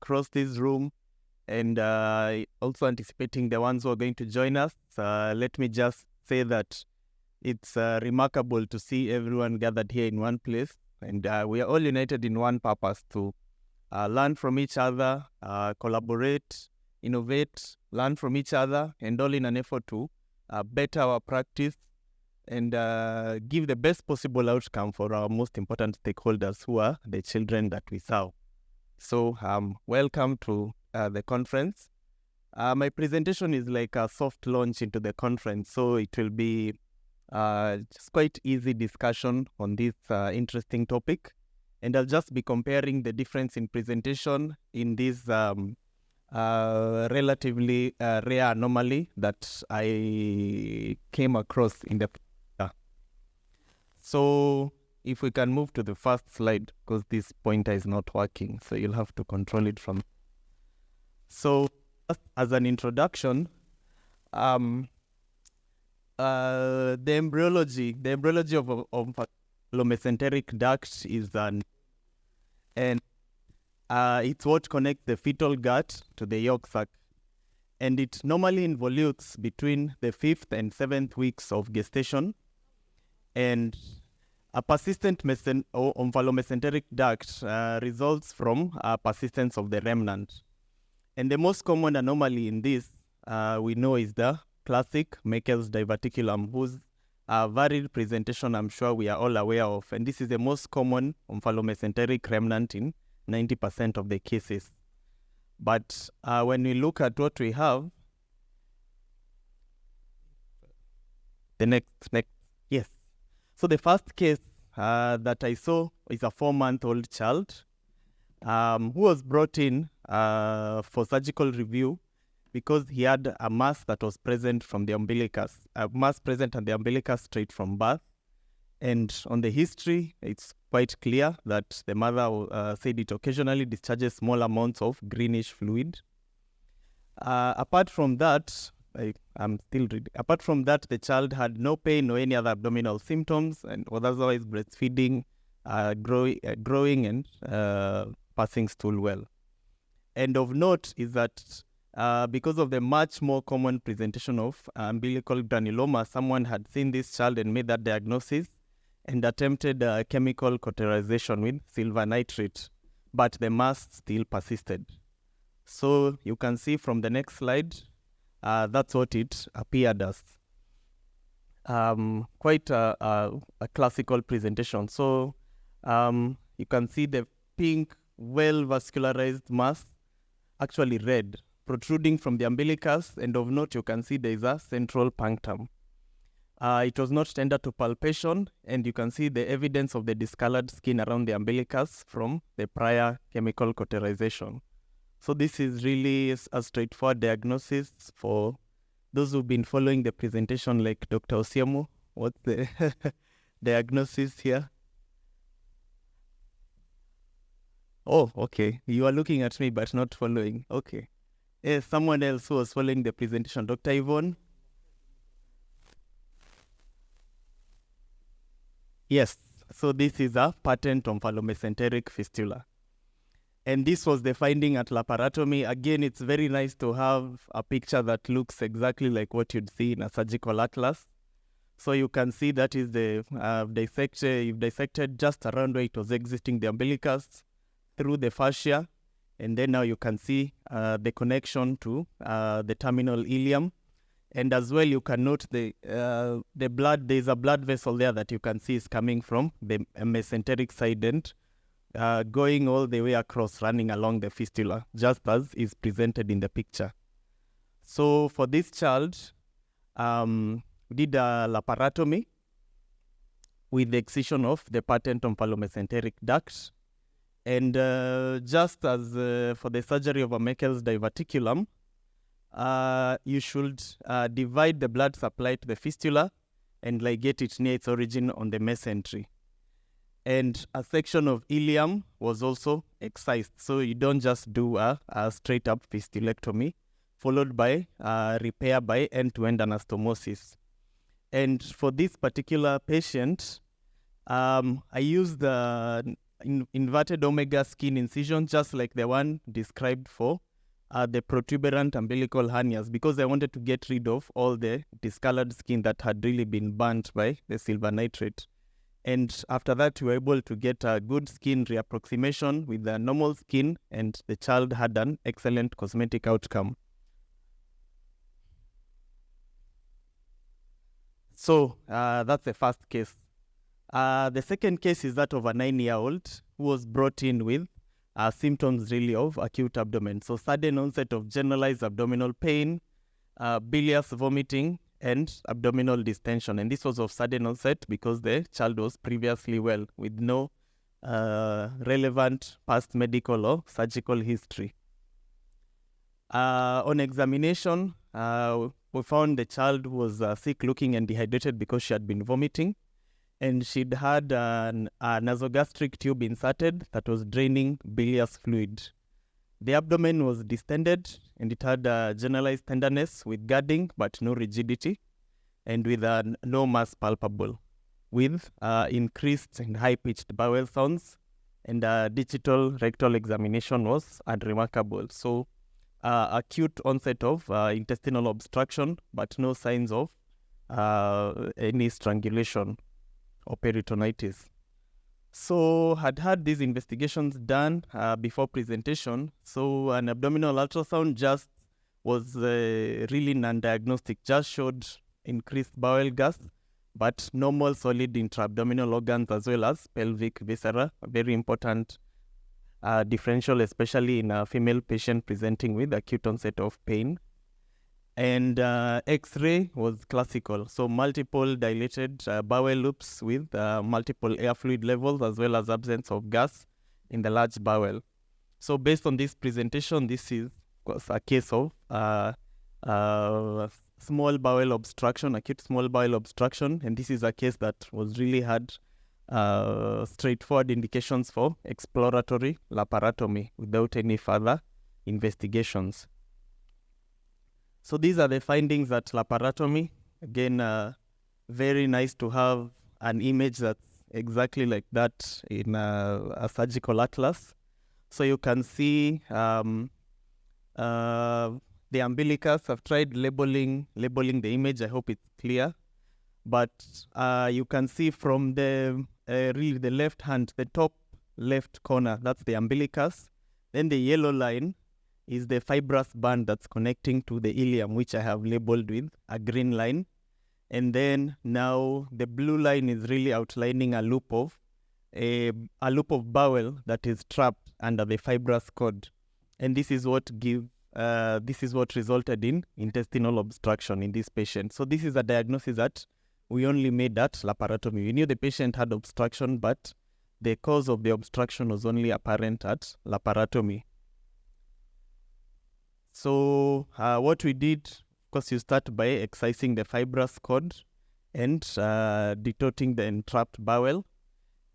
across this room, and also anticipating the ones who are going to join us. Let me just say that it's remarkable to see everyone gathered here in one place, and we are all united in one purpose to learn from each other, collaborate, innovate, learn from each other, and all in an effort to better our practice and give the best possible outcome for our most important stakeholders, who are the children that we serve. So welcome to the conference. My presentation is like a soft launch into the conference, so it will be just quite easy discussion on this interesting topic. And I'll just be comparing the difference in presentation in this relatively rare anomaly that I came across in the... So if we can move to the first slide, because this pointer is not working, so you'll have to control it from... So as an introduction, the embryology of allomesenteric duct is and it's what connects the fetal gut to the yolk sac, and it normally involutes between the 5th and 7th weeks of gestation. And a persistent omphallomesenteric duct results from persistence of the remnant. And the most common anomaly in this we know is the classic Meckel's diverticulum, whose varied presentation I'm sure we are all aware of. And this is the most common omphallomesenteric remnant in 90% of the cases. But when we look at what we have, the next, yes. So the first case that I saw is a 4-month-old child who was brought in for surgical review because he had a mass that was present from the umbilicus, a mass present at the umbilicus straight from birth. And on the history, it's quite clear that the mother said it occasionally discharges small amounts of greenish fluid. Apart from that, apart from that, the child had no pain or any other abdominal symptoms and was otherwise breastfeeding, growing and passing stool well. And of note is that because of the much more common presentation of umbilical granuloma, someone had seen this child and made that diagnosis and attempted chemical cauterization with silver nitrate, but the mass still persisted. So you can see from the next slide, that's what it appeared as. Quite a classical presentation. So you can see the pink, well-vascularized mass, actually red, protruding from the umbilicus, and of note, you can see there is a central punctum. It was not tender to palpation, and you can see the evidence of the discolored skin around the umbilicus from the prior chemical cauterization. So this is really a straightforward diagnosis for those who've been following the presentation, like Dr. Osiemo. What's the diagnosis here? Oh, okay. You are looking at me but not following. Okay. Yes, someone else who was following the presentation, Dr. Yvonne. Yes. So this is a patent omphallomesenteric fistula. And this was the finding at laparotomy. Again, it's very nice to have a picture that looks exactly like what you'd see in a surgical atlas. So you can see that is the you've dissected just around where it was exiting the umbilicus through the fascia. And then now you can see the connection to the terminal ileum. And as well, you can note the blood. There's a blood vessel there that you can see is coming from the mesenteric side end, going all the way across, running along the fistula, just as is presented in the picture. So for this child, we did a laparotomy with the excision of the patent omphallomesenteric duct. And just as for the surgery of a Meckel's diverticulum, you should divide the blood supply to the fistula and ligate it near its origin on the mesentery. And a section of ileum was also excised. So you don't just do a straight up fistulectomy, followed by repair by end-to-end anastomosis. And for this particular patient, I used the inverted omega skin incision, just like the one described for the protuberant umbilical hernias, because I wanted to get rid of all the discolored skin that had really been burnt by the silver nitrate. And after that, we were able to get a good skin reapproximation with the normal skin, and the child had an excellent cosmetic outcome. So that's the first case. The second case is that of a 9-year-old who was brought in with symptoms really of acute abdomen. So sudden onset of generalized abdominal pain, bilious vomiting, and abdominal distension. And this was of sudden onset because the child was previously well with no relevant past medical or surgical history. On examination, we found the child was sick looking and dehydrated because she had been vomiting, and she'd had a nasogastric tube inserted that was draining bilious fluid. The abdomen was distended, and it had generalized tenderness with guarding but no rigidity, and with no mass palpable, with increased and high-pitched bowel sounds, and digital rectal examination was unremarkable. So acute onset of intestinal obstruction, but no signs of any strangulation or peritonitis. So had these investigations done before presentation. So an abdominal ultrasound just was really non-diagnostic, just showed increased bowel gas, but normal solid intra-abdominal organs as well as pelvic viscera, a very important differential, especially in a female patient presenting with acute onset of pain. And X-ray was classical, so multiple dilated bowel loops with multiple air fluid levels as well as absence of gas in the large bowel. So based on this presentation, this is a case of small bowel obstruction, acute small bowel obstruction, and this is a case that was really had straightforward indications for exploratory laparotomy without any further investigations. So these are the findings at laparotomy. Again, very nice to have an image that's exactly like that in a surgical atlas. So you can see the umbilicus. I've tried labeling the image. I hope it's clear. But you can see from the really the left hand, the top left corner, that's the umbilicus. Then the yellow line is the fibrous band that's connecting to the ileum, which I have labeled with a green line. And then now the blue line is really outlining a loop of bowel that is trapped under the fibrous cord. And this is what resulted in intestinal obstruction in this patient. So this is a diagnosis that we only made at laparotomy. We knew the patient had obstruction, but the cause of the obstruction was only apparent at laparotomy. So what we did, of course, you start by excising the fibrous cord and detoting the entrapped bowel.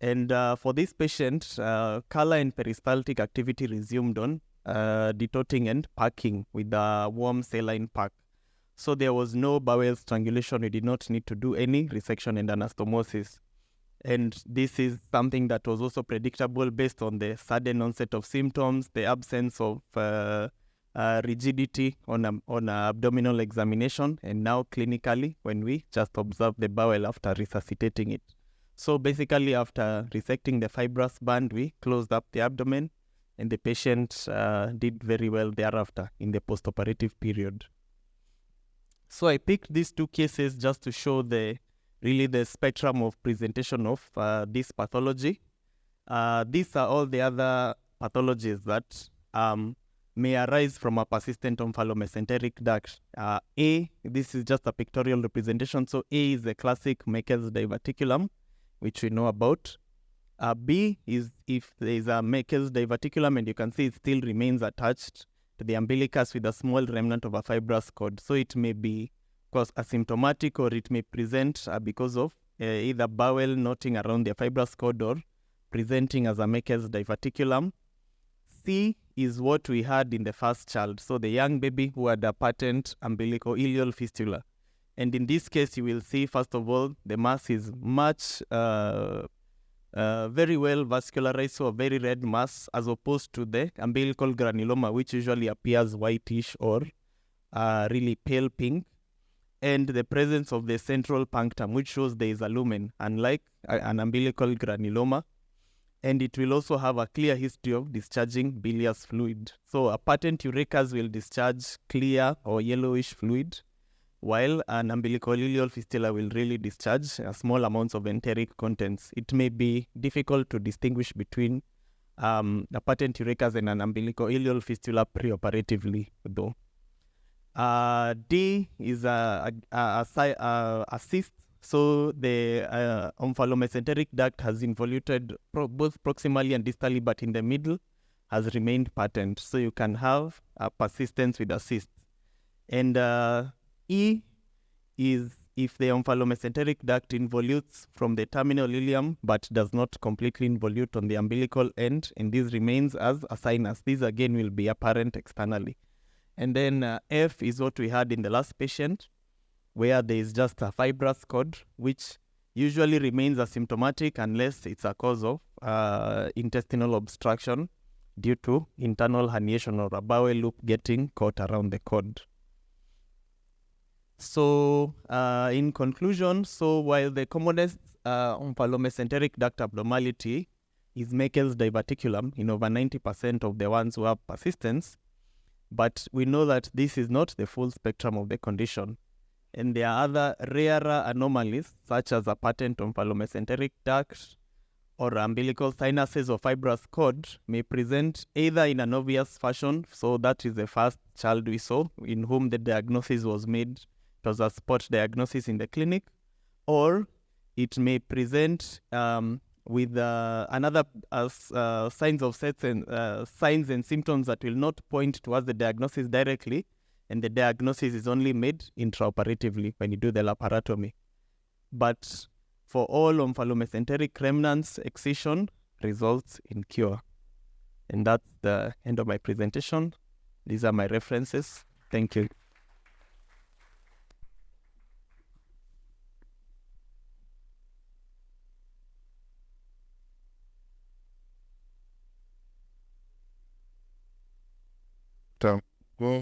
And for this patient, color and peristaltic activity resumed on detoting and packing with a warm saline pack. So there was no bowel strangulation. We did not need to do any resection and anastomosis. And this is something that was also predictable based on the sudden onset of symptoms, the absence of rigidity on abdominal examination, and now clinically when we just observe the bowel after resuscitating it. So basically after resecting the fibrous band, we closed up the abdomen, and the patient did very well thereafter in the postoperative period. So I picked these two cases just to show the spectrum of presentation of this pathology. These are all the other pathologies that may arise from a persistent omphallomesenteric duct. This is just a pictorial representation. So A is the classic Mekel's diverticulum, which we know about. B is if there is a Mekel's diverticulum, and you can see it still remains attached to the umbilicus with a small remnant of a fibrous cord. So it may be, of course, asymptomatic, or it may present because of either bowel knotting around the fibrous cord or presenting as a Mekel's diverticulum. C is what we had in the first child, so the young baby who had a patent umbilicoileal fistula. And in this case, you will see, first of all, the mass is much very well vascularized, so a very red mass, as opposed to the umbilical granuloma, which usually appears whitish or really pale pink, and the presence of the central punctum, which shows there is a lumen, unlike an umbilical granuloma. And it will also have a clear history of discharging bilious fluid. So a patent urachus will discharge clear or yellowish fluid, while an umbilicoileal fistula will really discharge small amounts of enteric contents. It may be difficult to distinguish between a patent urachus and an umbilicoileal fistula preoperatively, though. D is a cyst. So the omphallomesenteric duct has involuted both proximally and distally, but in the middle has remained patent. So you can have a persistence with a cyst. And E is if the omphallomesenteric duct involutes from the terminal ileum but does not completely involute on the umbilical end, and this remains as a sinus. This again will be apparent externally. And then F is what we had in the last patient, where there is just a fibrous cord, which usually remains asymptomatic unless it's a cause of intestinal obstruction due to internal herniation or a bowel loop getting caught around the cord. So in conclusion, so while the commonest omphallomesenteric duct abnormality is Meckel's diverticulum in over 90% of the ones who have persistence, but we know that this is not the full spectrum of the condition. And there are other rarer anomalies, such as a patent omphallomesenteric duct or umbilical sinuses or fibrous cord may present either in an obvious fashion. So that is the first child we saw in whom the diagnosis was made. It was a spot diagnosis in the clinic. Or it may present with another signs and symptoms that will not point towards the diagnosis directly, and the diagnosis is only made intraoperatively when you do the laparotomy. But for all omphallomesenteric remnants, excision results in cure. And that's the end of my presentation. These are my references. Thank you.